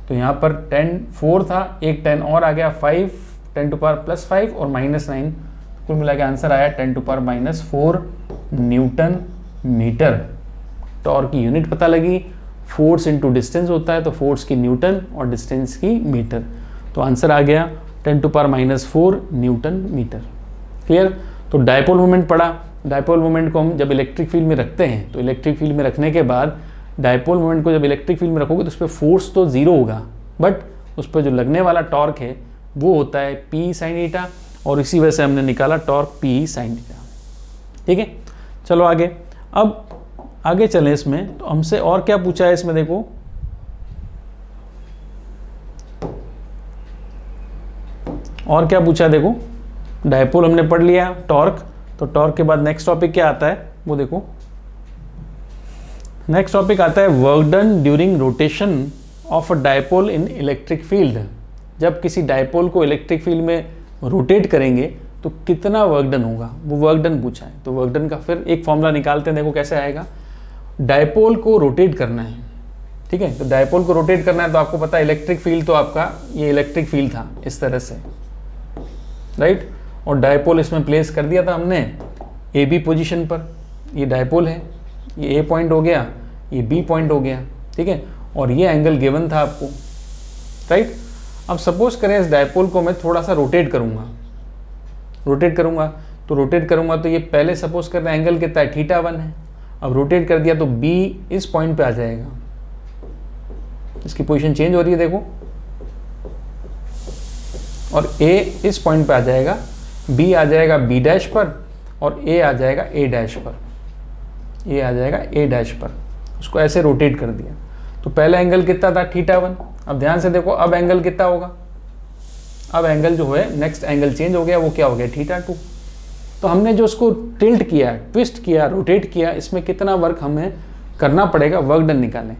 तो यहाँ पर 10 4 था, एक 10 और आ गया 5 10⁻+5 और -9, कुल मिला के आंसर आया 10⁻⁴ न्यूटन मीटर। टॉर्क की यूनिट पता लगी, फोर्स इनटू डिस्टेंस होता है, तो फोर्स की न्यूटन और डिस्टेंस की मीटर, तो आंसर आ गया 10⁻⁴ न्यूटन मीटर। क्लियर? तो डायपोल मोमेंट पढ़ा, डायपोल मोमेंट को हम जब इलेक्ट्रिक फील्ड में रखते हैं, तो इलेक्ट्रिक फील्ड में रखने के बाद डायपोल मोमेंट को जब इलेक्ट्रिक फील्ड में रखोगे तो उस पर फोर्स तो 0 होगा, बट उस पर जो लगने वाला टॉर्क है वो होता है P साइन थीटा, और इसी वजह से हमने निकाला टॉर्क P साइन थीटा। ठीक है, चलो आगे। अब आगे चलें इसमें, तो हमसे और क्या पूछा है इसमें, देखो और क्या पूछा है, देखो डायपोल हमने पढ़ लिया, टॉर्क। तो टॉर्क के बाद नेक्स्ट टॉपिक क्या आता है वो देखो, नेक्स्ट टॉपिक आता है work done during rotation of a dipole in electric field. जब किसी डायपोल को इलेक्ट्रिक फील्ड में रोटेट करेंगे तो कितना वर्क डन होगा, वो वर्क डन पूछा है। तो वर्क डन का फिर एक फॉर्मूला निकालते हैं, देखो कैसे आएगा। डायपोल को रोटेट करना है, ठीक है, तो डायपोल को रोटेट करना है, तो आपको पता है इलेक्ट्रिक फील्ड, तो आपका ये इलेक्ट्रिक फील्ड था इस तरह से, राइट, और डायपोल इसमें प्लेस कर दिया था हमने AB पोजीशन पर। ये डायपोल है, ये A पॉइंट हो गया, ये B पॉइंट हो गया, ठीक है, और ये एंगल गिवन था आपको, राइट। अब सपोज करें इस डायपोल को मैं थोड़ा सा रोटेट करूंगा, तो रोटेट करूंगा तो ये पहले सपोज कर रहे एंगल कितना है, θ1 है। अब रोटेट कर दिया तो B इस पॉइंट पे आ जाएगा, इसकी पोजीशन चेंज हो रही है देखो, और A इस पॉइंट पे आ जाएगा, B आ जाएगा B' पर, और A आ जाएगा A' पर, A आ जाएगा A' पर। उसको ऐसे रोटेट कर दिया, तो पहला एंगल कितना था, θ1। अब ध्यान से देखो अब एंगल कितना होगा, अब एंगल जो है नेक्स्ट एंगल चेंज हो गया, वो क्या हो गया, θ2। तो हमने जो उसको टिल्ट किया, ट्विस्ट किया, रोटेट किया, इसमें कितना वर्क हमें करना पड़ेगा, वर्क डन निकालें।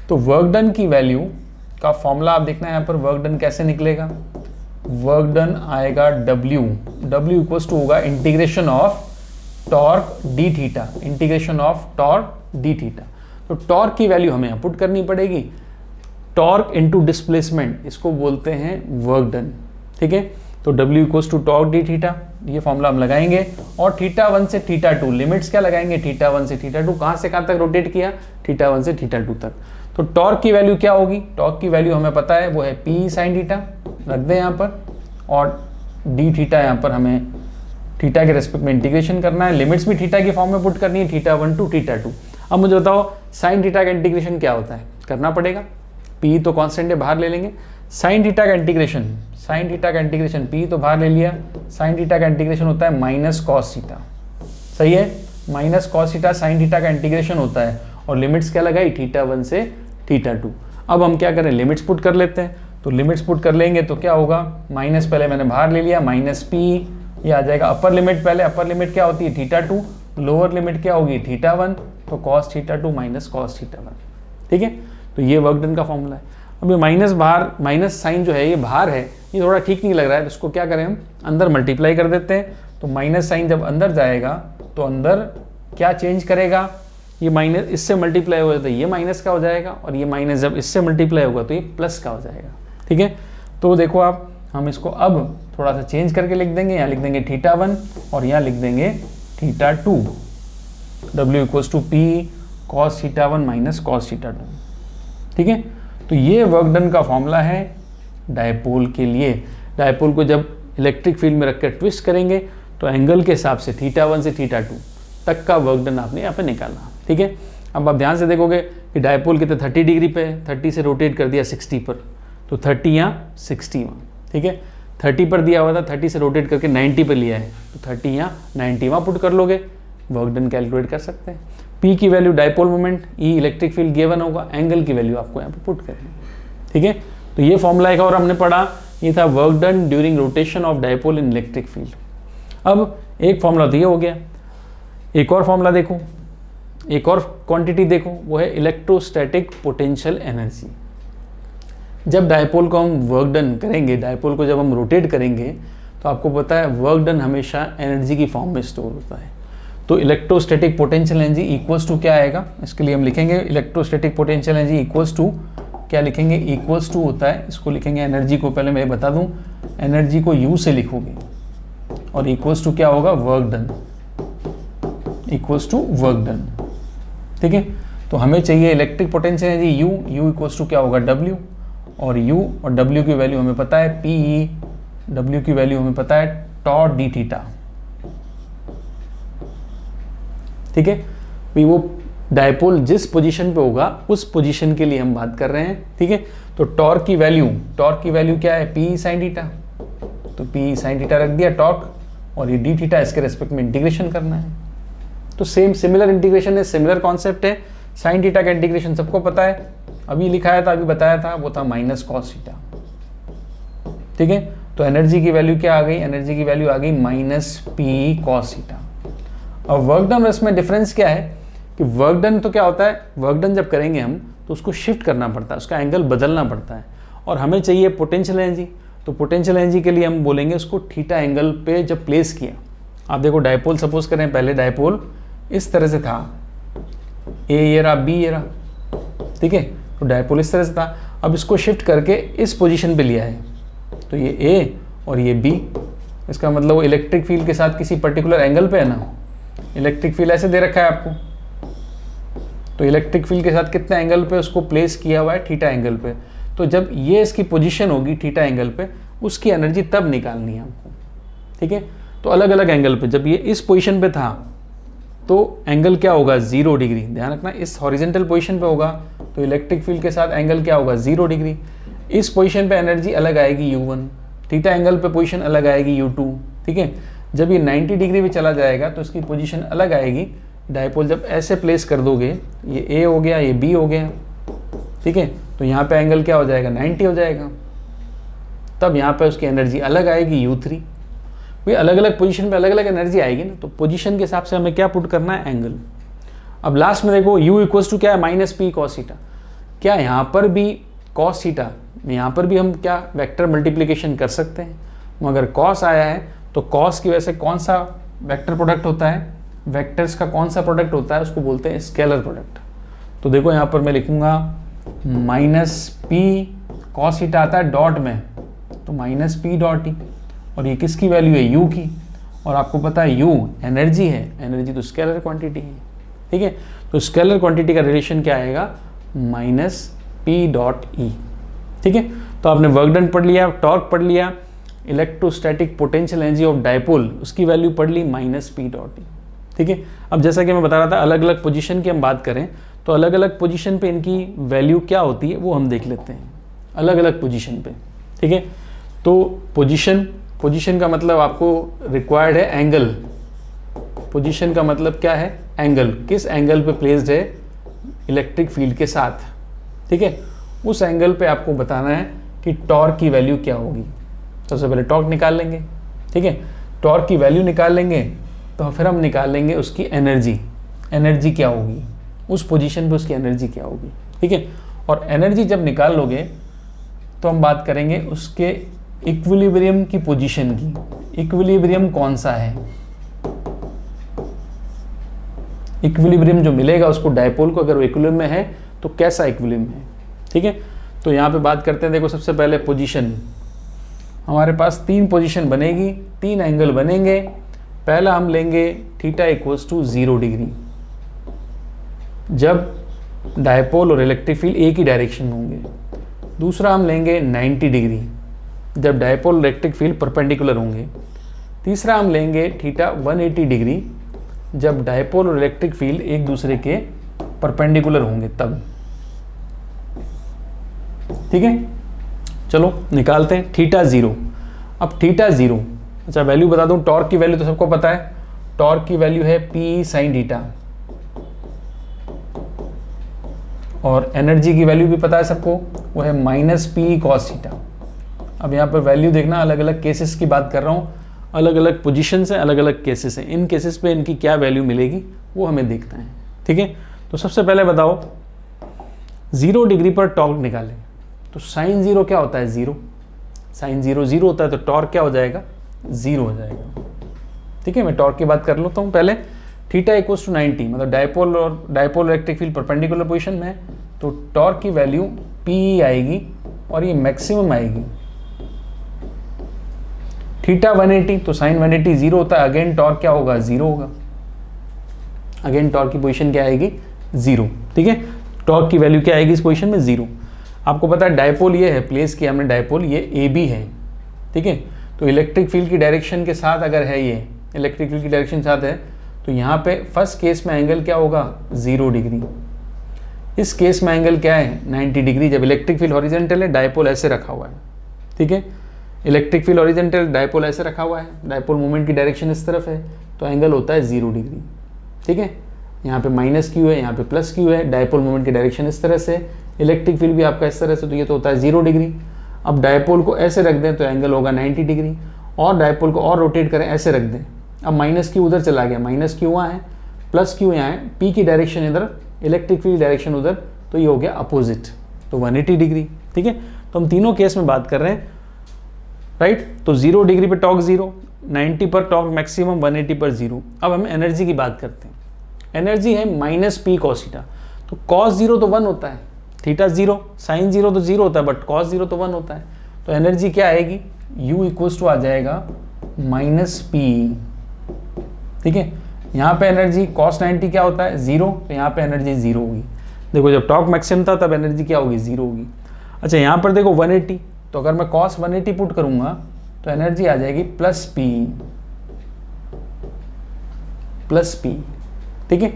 तो वर्क डन की वैल्यू का फॉर्मूला आप देखना है यहाँ पर, वर्क डन कैसे निकलेगा। वर्क डन आएगा W इक्वल्स टू होगा integration of torque d theta, integration of torque d theta. तो टॉर्क की वैल्यू हमें पुट करनी पड़ेगी, टॉर्क इनटू डिस्प्लेसमेंट, इसको बोलते हैं वर्क डन, ठीक है। तो W equals to torque d theta, ये फॉर्मूला हम लगाएंगे, और θ1 से θ2 लिमिट्स क्या लगाएंगे, θ1 से θ2, कहाँ से कहाँ तक रोटेट किया, θ1 से θ2 तक। तो टॉर्क की वैल्यू क्या होगी, टॉर्क की वैल्यू हमें पता है वो है P साइन थीटा, रख दें यहाँ पर, और डी थीटा यहाँ पर हमें थीटा के रेस्पेक्ट में इंटीग्रेशन करना है, लिमिट्स भी थीटा की फॉर्म में पुट करनी है, θ1 टू θ2। अब मुझे बताओ साइन थीटा का इंटीग्रेशन क्या होता है, करना पड़ेगा। पी तो कांस्टेंट है, बाहर ले लेंगे। साइन थीटा का इंटीग्रेशन पी तो बाहर ले लिया। साइन थीटा का इंटीग्रेशन होता है माइनस कॉस थीटा, सही है, minus cos theta sine theta का इंटीग्रेशन होता है। और लिमिट्स क्या लगाई, θ1 से θ2। अब हम क्या करें, लिमिट्स पुट कर लेते हैं। तो लिमिट्स पुट कर लेंगे तो क्या होगा, माइनस पहले मैंने बाहर ले लिया, माइनस पी, ये आ जाएगा अपर लिमिट। पहले अपर लिमिट क्या होती है, θ2, लोअर लिमिट क्या होगी, θ1, तो cos θ2 माइनस cos θ1, ठीक है। तो ये वर्क डन का फॉर्मूला है। अब ये माइनस बाहर, माइनस साइन जो है ये बाहर है, ये थोड़ा ठीक नहीं लग रहा है, तो इसको क्या करें हम अंदर मल्टीप्लाई कर देते हैं। तो माइनस साइन जब अंदर जाएगा तो अंदर क्या चेंज करेगा, ये माइनस इससे मल्टीप्लाई होगा तो ये माइनस का हो जाएगा, और ये माइनस जब इससे मल्टीप्लाई होगा तो ये प्लस का हो जाएगा, ठीक है। तो देखो आप, हम इसको अब थोड़ा सा चेंज करके लिख देंगे, यहाँ लिख देंगे θ1 और यहाँ लिख देंगे θ2, W equals to P cos θ1 minus cos θ2, ठीक है। तो ये वर्क डन का फॉर्मूला है डायपोल के लिए। डायपोल को जब इलेक्ट्रिक फील्ड में रखकर ट्विस्ट करेंगे तो एंगल के हिसाब से θ1 से θ2 तक का वर्क डन आपने यहाँ पे निकालना, ठीक है। अब आप ध्यान से देखोगे कि डायपोल कितने 30 डिग्री पे, 30 से रोटेट कर दिया 60 पर, तो 30 यहाँ 60 वहाँ, ठीक है। 30 पर दिया हुआ था, 30 से रोटेट करके 90 पर लिया है, तो 30 यहाँ 90 वहाँ पुट कर लोगे, वर्क डन कैलकुलेट कर सकते हैं। P की value dipole moment, E electric field given होगा, एंगल की वैल्यू आपको यहाँ पे पुट करनी है, ठीक है। तो ये फॉर्मूला एक और हमने पढ़ा, ये था work done during rotation of dipole in electric field. अब एक फॉर्मूला तो ये हो गया, एक और फॉर्मूला देखो, एक और क्वांटिटी देखो, वो है इलेक्ट्रोस्टैटिक पोटेंशियल एनर्जी। जब डायपोल को हम वर्क डन करेंगे, डायपोल को जब हम रोटेट करेंगे, तो आपको पता है वर्क डन हमेशा एनर्जी की फॉर्म में स्टोर होता है। तो electrostatic potential energy equals to क्या आएगा, इसके लिए हम लिखेंगे electrostatic potential energy equals to, क्या लिखेंगे, इक्वल्स टू होता है, इसको लिखेंगे एनर्जी को, पहले मैं बता दूं, एनर्जी को यू से लिखोगे और इक्वल्स टू क्या होगा, work done, equals to work done, ठीक है। तो हमें चाहिए electric potential energy U, U equals to क्या होगा, डब्ल्यू, और यू और डब्ल्यू की वैल्यू हमें पता है पी, डब्ल्यू की वैल्यू हमें पता है टॉ डी थीटा, ठीक है। वो डायपोल जिस पोजीशन पे होगा उस पोजीशन के लिए हम बात कर रहे हैं, ठीक है। तो टॉर्क की वैल्यू क्या है, पी साइन थीटा, तो पी साइन थीटा रख दिया टॉर्क, और ये डी थीटा इसके रेस्पेक्ट में इंटीग्रेशन करना है। तो सिमिलर इंटीग्रेशन है, सिमिलर कॉन्सेप्ट है। साइन थीटा का इंटीग्रेशन सबको पता है, अभी लिखाया था, अभी बताया था, वो था माइनस कॉस थीटा, ठीक है। तो एनर्जी की वैल्यू क्या आ गई, एनर्जी की वैल्यू आ गई माइनस पी कॉस थीटा। अब वर्क डन और इसमें डिफरेंस क्या है कि वर्क डन तो क्या होता है, वर्क डन जब करेंगे हम तो उसको शिफ्ट करना पड़ता है, उसका एंगल बदलना पड़ता है, और हमें चाहिए पोटेंशियल एनर्जी। तो पोटेंशियल एनर्जी के लिए हम बोलेंगे उसको थीटा एंगल पे जब प्लेस किया। आप देखो डायपोल सपोज करें, पहले डायपोल इस तरह से था, ए ये रहा, बी ये रहा, ठीक है। तो डायपोल इस तरह से था, अब इसको शिफ्ट करके इस पोजीशन पे लिया है, तो ये ए और ये बी, इसका मतलब वो इलेक्ट्रिक फील्ड के साथ किसी पर्टिकुलर एंगल पे है ना। इलेक्ट्रिक फील्ड ऐसे दे रखा है आपको, तो इलेक्ट्रिक फील्ड के साथ कितने एंगल पे उसको प्लेस किया हुआ है, थीटा एंगल पे। तो जब ये इसकी पोजीशन होगी थीटा एंगल पे, उसकी एनर्जी तब निकालनी है हमको, ठीक है। तो अलग अलग एंगल पे, जब ये इस पोजीशन पे था तो एंगल क्या होगा, 0 डिग्री, ध्यान रखना, इस हॉरिजेंटल पोजीशन पे होगा तो इलेक्ट्रिक फील्ड के साथ एंगल क्या होगा, 0 डिग्री। इस पोजीशन पे एनर्जी अलग आएगी u1, थीटा एंगल पे पोजीशन अलग आएगी u2, ठीक है। जब ये 90 डिग्री पे चला जाएगा तो इसकी पोजीशन अलग आएगी। डायपोल जब ऐसे प्लेस कर दोगे, ये ए हो गया, ये बी हो गया, ठीक है, तो यहाँ पे एंगल क्या हो जाएगा, 90 हो जाएगा। तब यहाँ पे उसकी एनर्जी अलग आएगी u3। भाई अलग अलग पोजीशन पे अलग अलग एनर्जी आएगी ना, तो पोजीशन के हिसाब से हमें क्या पुट करना है, एंगल। अब लास्ट में देखो u इक्वल्स टू क्या है, माइनस पी कॉस थीटा। क्या यहाँ पर भी कॉस थीटा, यहाँ पर भी हम क्या वेक्टर मल्टीप्लिकेशन कर सकते हैं, मगर कॉस आया है तो कॉस की वजह से कौन सा वेक्टर प्रोडक्ट होता है, वेक्टर्स का कौन सा प्रोडक्ट होता है, उसको बोलते हैं स्केलर प्रोडक्ट। तो देखो यहाँ पर मैं लिखूंगा माइनस पी कॉस थीटा आता है डॉट में, तो माइनस पी डॉट ई, और ये किसकी वैल्यू है, यू की, और आपको पता है यू एनर्जी है, एनर्जी तो स्केलर क्वांटिटी है, ठीक है। तो स्केलर क्वांटिटी का रिलेशन क्या आएगा, माइनस पी डॉट ई, ठीक है। तो आपने वर्क डन पढ़ लिया, टॉर्क पढ़ लिया, electrostatic potential energy of dipole उसकी वैल्यू पढ़ ली माइनस पी डॉट ई, ठीक है। अब जैसा कि मैं बता रहा था, अलग अलग पोजीशन की हम बात करें तो अलग अलग पोजीशन पे इनकी वैल्यू क्या होती है वो हम देख लेते हैं, अलग अलग पोजीशन पे। ठीक है, तो पोजीशन का मतलब आपको रिक्वायर्ड है एंगल। पोजीशन का मतलब क्या है? एंगल, किस एंगल पे प्लेस्ड है इलेक्ट्रिक फील्ड के साथ। ठीक है, उस एंगल पे आपको बताना है कि टॉर्क की वैल्यू क्या होगी। सबसे पहले टॉर्क निकाल लेंगे। ठीक है, टॉर्क की वैल्यू निकाल लेंगे तो फिर हम निकाल लेंगे उसकी एनर्जी क्या होगी, उस पोजीशन पे उसकी एनर्जी क्या होगी। ठीक है, और एनर्जी जब निकाल लोगे तो हम बात करेंगे उसके इक्विलिब्रियम की पोजीशन की। इक्विलिब्रियम कौन सा है? इक्विलिब्रियम जो मिलेगा उसको डायपोल को, अगर वो इक्विलिब्रियम में है तो कैसा इक्विलिब्रियम है। ठीक है, तो यहाँ पे बात करते हैं। देखो सबसे पहले पोजीशन, हमारे पास 3 पोजीशन बनेगी, 3 एंगल बनेंगे। पहला हम लेंगे थीटा इक्वल्स टू 0 डिग्री, जब डायपोल और इलेक्ट्रिक फील्ड एक ही डायरेक्शन में होंगे। दूसरा हम लेंगे 90 डिग्री, जब डायपोल और इलेक्ट्रिक फील्ड परपेंडिकुलर होंगे। तीसरा हम लेंगे थीटा 180 डिग्री, जब डायपोल और इलेक्ट्रिक फील्ड एक दूसरे के परपेंडिकुलर होंगे तब। ठीक है, चलो निकालते हैं थीटा 0। अब थीटा 0, अच्छा वैल्यू बता दूं, टॉर्क की वैल्यू तो सबको पता है, टॉर्क की वैल्यू है P साइन थीटा, और एनर्जी की वैल्यू भी पता है सबको, वो है -P cos थीटा। अब यहाँ पर वैल्यू देखना, अलग अलग केसेस की बात कर रहा हूँ, अलग अलग पोजीशन से अलग अलग केसेस हैं, इन केसेस पे इनकी क्या वैल्यू मिलेगी वो हमें देखना है। ठीक है, तो सबसे पहले बताओ 0 डिग्री पर टॉर्क निकालें तो साइन 0 क्या होता है? 0। साइन 0 0 होता है, तो टॉर्क क्या हो जाएगा? 0 हो जाएगा। ठीक है, मैं टॉर्क की बात कर लेता हूँ पहले। थीटा इक्वल्स टू 90, मतलब dipole electric field perpendicular position में है, तो टॉर्क की वैल्यू P आएगी और ये मैक्सिमम आएगी। थीटा 180, तो साइन 180 0 होता है, अगेन टॉर्क क्या होगा? 0 होगा। अगेन टॉर्क की पोजीशन क्या आएगी? 0। ठीक है, टॉर्क की वैल्यू क्या आएगी इस पोजीशन में? 0। आपको पता है डायपोल ये है, प्लेस किया हमने डायपोल, ये AB है। ठीक है, तो इलेक्ट्रिक फील्ड की डायरेक्शन के साथ अगर है, ये इलेक्ट्रिक फील्ड की डायरेक्शन के साथ है, तो यहाँ पे फर्स्ट केस में एंगल क्या होगा? 0 डिग्री। इस केस में एंगल क्या है? 90 डिग्री, जब इलेक्ट्रिक फील्ड हॉरिजॉन्टल है, डायपोल ऐसे रखा हुआ है। ठीक है, इलेक्ट्रिक फील्ड हॉरिजॉन्टल, डायपोल ऐसे रखा हुआ है, डायपोल मूवमेंट की डायरेक्शन इस तरफ है, तो एंगल होता है 0 डिग्री। ठीक है, यहाँ पे -Q है, यहाँ पे +Q है, डायपोल मूवमेंट की डायरेक्शन इस तरह से, इलेक्ट्रिक फील्ड भी आपका इस तरह से, तो ये तो होता है 0 डिग्री। अब डायपोल को ऐसे रख दें तो एंगल होगा 90 डिग्री, और डायपोल को और रोटेट करें, ऐसे रख दें। अब -Q उधर चला गया, -Q वहाँ है, +Q यहाँ है, P की डायरेक्शन इधर, इलेक्ट्रिक फील्ड डायरेक्शन उधर, तो ये हो गया अपोजिट, तो 180 डिग्री। ठीक है, तो हम तीनों केस में बात कर रहे हैं, राइट। तो 0 डिग्री पर टॉर्क 0, 90 पर टॉर्क मैक्सिमम, 180 पर 0। अब हम एनर्जी की बात करते हैं। एनर्जी है -P cos थीटा, तो cos 0 तो 1 होता है, थीटा 0, साइन 0 तो 0 होता है, बट cos 0 तो 1 होता है, तो एनर्जी क्या आएगी? U इक्वल्स टू आ जाएगा -P। ठीक है, यहाँ पे एनर्जी cos 90 क्या होता है? 0, तो यहाँ पे एनर्जी 0 होगी। देखो जब टॉर्क मैक्सिमम था तब एनर्जी क्या होगी? 0 होगी। अच्छा यहाँ पर देखो 180, तो अगर मैं cos 180 पुट करूँगा तो एनर्जी आ जाएगी +P। ठीक है,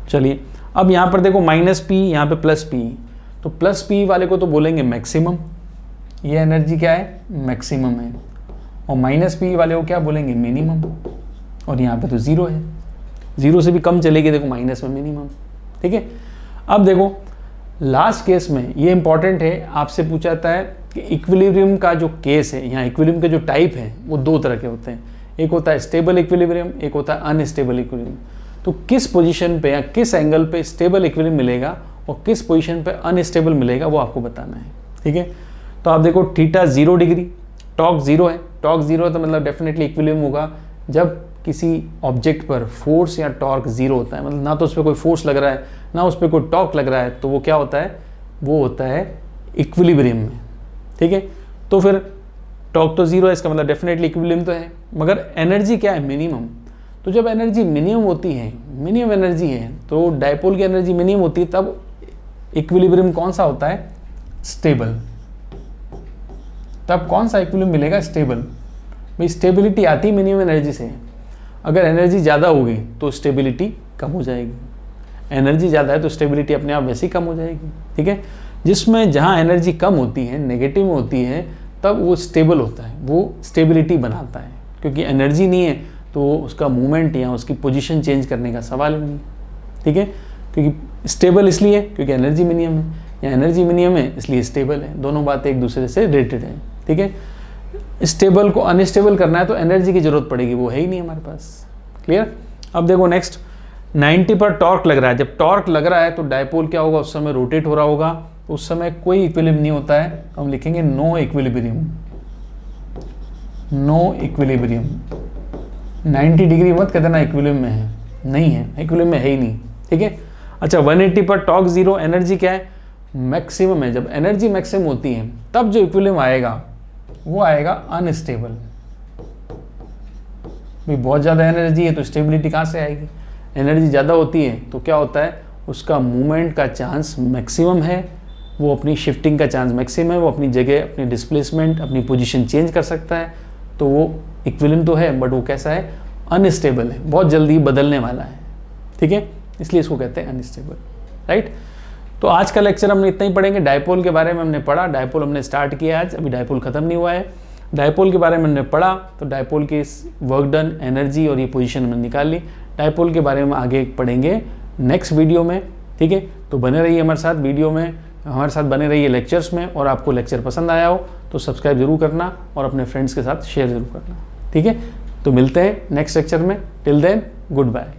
चलिए अब यहाँ पर देखो -P, यहाँ पे +P, तो +P वाले को तो बोलेंगे मैक्सिमम, ये एनर्जी क्या है? मैक्सिमम है, और -P वाले को क्या बोलेंगे? मिनिमम, और यहाँ पे तो 0 है, 0 से भी कम चलेगी, देखो माइनस में मिनिमम। ठीक है, अब देखो लास्ट केस में ये इंपॉर्टेंट है, आपसे पूछा जाता है कि इक्विलिब्रियम का जो केस है, यहाँ इक्विलिब्रियम के जो टाइप है वो 2 तरह के होते हैं, एक होता है स्टेबल इक्विलिब्रियम, एक होता है अनस्टेबल इक्विलिब्रियम। तो किस पोजीशन पे या किस एंगल पे स्टेबल इक्विलिब्रियम मिलेगा और किस पोजीशन पे अनस्टेबल मिलेगा वो आपको बताना है। ठीक है, तो आप देखो थीटा 0 डिग्री, टॉर्क 0 है, टॉर्क 0 है तो मतलब डेफिनेटली इक्विलिब्रियम होगा जब किसी ऑब्जेक्ट पर फोर्स या टॉर्क 0 होता है, मतलब ना तो उस पर कोई फोर्स लग रहा है ना उस पर कोई टॉर्क लग रहा है, तो वो क्या होता है? वो होता है इक्विलिब्रियम में। ठीक है, तो फिर टॉर्क तो 0 है, इसका मतलब डेफिनेटली इक्विलिब्रियम तो है, मगर एनर्जी क्या है? मिनिमम। तो जब एनर्जी मिनिमम होती है, मिनिमम एनर्जी है, तो डायपोल की एनर्जी मिनिमम होती है, तब इक्विलिब्रियम कौन सा होता है? स्टेबल। तब कौन सा इक्विलिब्रियम मिलेगा? स्टेबल। भाई स्टेबिलिटी आती है मिनिमम एनर्जी से, अगर एनर्जी ज़्यादा होगी तो स्टेबिलिटी कम हो जाएगी, एनर्जी ज़्यादा है तो स्टेबिलिटी अपने आप वैसे ही कम हो जाएगी, ठीक है। जिसमें जहाँ एनर्जी कम होती है, नेगेटिव में होती है, तब वो स्टेबल होता है, वो स्टेबिलिटी बनाता है, क्योंकि एनर्जी नहीं है तो उसका मूवमेंट या उसकी पोजीशन चेंज करने का सवाल नहीं, ठीक है। क्योंकि स्टेबल इसलिए क्योंकि एनर्जी मिनिमम है, या एनर्जी मिनिमम है इसलिए स्टेबल है, दोनों बातें एक दूसरे से रिलेटेड हैं, ठीक है। स्टेबल को अनस्टेबल करना है तो एनर्जी की जरूरत पड़ेगी, वो है ही नहीं हमारे पास, क्लियर। अब देखो नेक्स्ट, 90 पर टॉर्क लग रहा है। जब टॉर्क लग रहा है तो डायपोल क्या होगा, उस समय रोटेट हो रहा होगा, उस समय कोई इक्विलिब्रियम नहीं होता है, हम लिखेंगे no equilibrium, no equilibrium. 90 degree मत कहते ना इक्विलिब्रियम में है, नहीं है, इक्विलिब्रियम में है ही नहीं, ठीक है। अच्छा 180 पर टॉर्क जीरो, एनर्जी क्या है, मैक्सिमम है। जब एनर्जी मैक्सिमम होती है तब जो इक्विलिब्रियम आएगा वो आएगा अनस्टेबल। भाई बहुत ज़्यादा एनर्जी है तो स्टेबिलिटी कहाँ से आएगी, एनर्जी ज़्यादा होती है तो क्या होता है, उसका मूवमेंट का चांस मैक्सिमम है, वो अपनी शिफ्टिंग का चांस मैक्सिमम है, वो अपनी जगह, अपनी डिस्प्लेसमेंट, अपनी पोजीशन चेंज कर सकता है, तो वो इक्विलिब्रियम तो है बट वो कैसा है, अनस्टेबल है, बहुत जल्दी बदलने वाला है, ठीक है, इसलिए इसको कहते हैं अनस्टेबल, राइट। तो आज का लेक्चर हमने इतना ही पढ़ेंगे। डायपोल के बारे में हमने पढ़ा, डायपोल हमने स्टार्ट किया आज, अभी डायपोल खत्म नहीं हुआ है। डायपोल के बारे में हमने पढ़ा तो डायपोल की वर्क डन, एनर्जी और ये पोजीशन हमने निकाल ली। डायपोल के बारे में आगे पढ़ेंगे नेक्स्ट वीडियो में, ठीक है। तो बने रहिए हमारे साथ वीडियो में, हमारे साथ बने रहिए लेक्चर्स में, और आपको लेक्चर पसंद आया हो तो सब्सक्राइब जरूर करना और अपने फ्रेंड्स के साथ शेयर जरूर करना, ठीक है। तो मिलते हैं नेक्स्ट लेक्चर में, टिल देन गुड बाय।